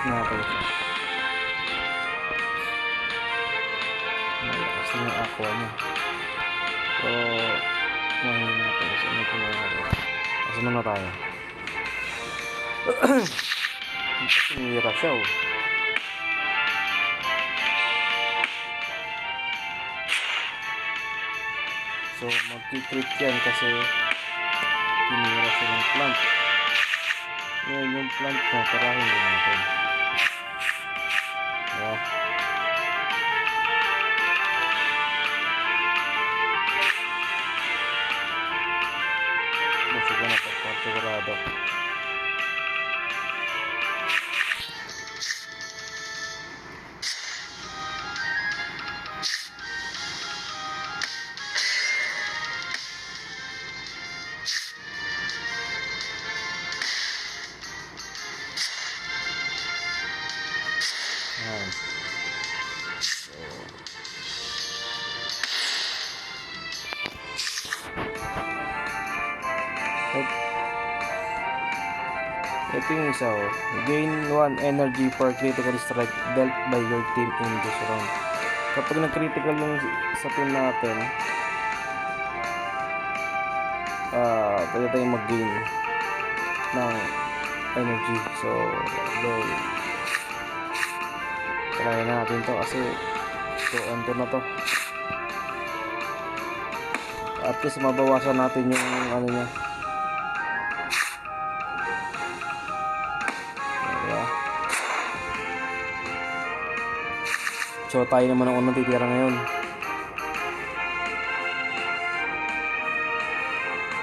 natin siya. Malakas na yung aqua niya. So, kumain natin. So, may kumain natin. Kasi muna tayo. Sinira siya oh. So, magkikrit yan kasi sinira siya ng plant. Ngayon yung plant na tarahin din natin. Diba? Busog na ito, sigurado. Ayan. Ito yung isa oh. Gain 1 energy per critical strike dealt by your team in this round. Kapag nag-critical yung sa team natin, pwede tayong mag-gain ng energy. So, lol. Try natin to kasi so enter na to. At least mabawasan natin yung ano niya. So tayo naman ang unang titira ngayon.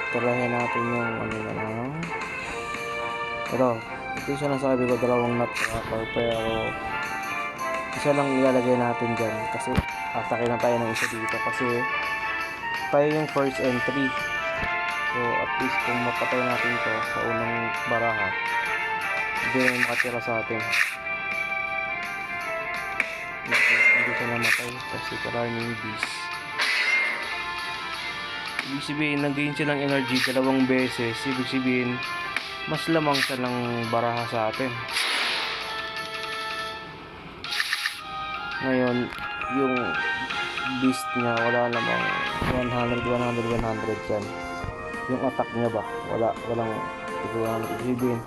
Tirahin natin yung ano na lang. Ito siya lang sabi ko, dalawang nut wrapper, pero isa lang ilalagay natin dyan kasi atake na tayo ng isa dito kasi tayo yung first entry. So at least kung mapatay natin to sa unang baraha, hindi na makatira sa atin. Hindi siya namatay kasi karami yung beast. Ibig sabihin nag-gain siya ng energy dalawang beses. Ibig sabihin mas lamang siya ng baraha sa atin. Ngayon yung beast niya wala namang 100 yan. Yung attack niya ba walang 100. Ibig sabihin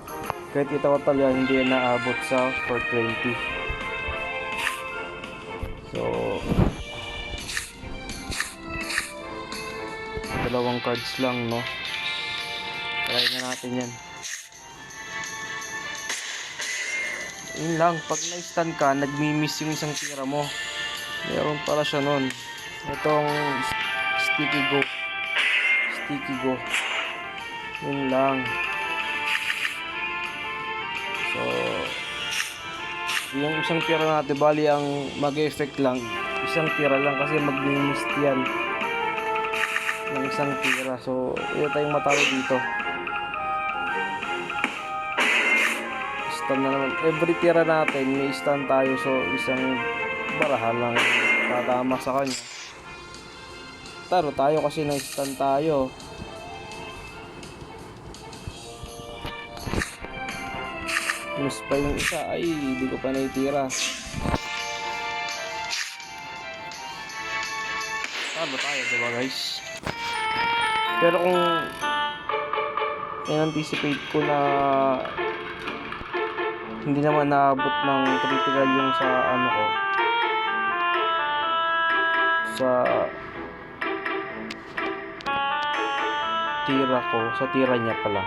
kahit itawatal yan hindi yan naabot sa 420. So, dalawang cards lang, no? Try na natin yan. Yun lang, pag na-stun ka, nagmi-miss yung isang tira mo. Meron pala siya nun. Itong sticky go. Yun lang. So, yung isang tira natin, bali ang mag-effect lang isang tira lang kasi mag-mist yan ng isang tira. So ito tayong matalo dito, stun na naman every tira natin, may stun tayo. So isang baraha lang tatama sa kanya, taro tayo kasi na-stun tayo. Miss pa yung isa, ay hindi ko pa naitira. Talo tayo diba guys? Pero kung in-anticipate ko na hindi naman naabot ng critical yung sa ano ko, sa tira ko, sa tira niya pala.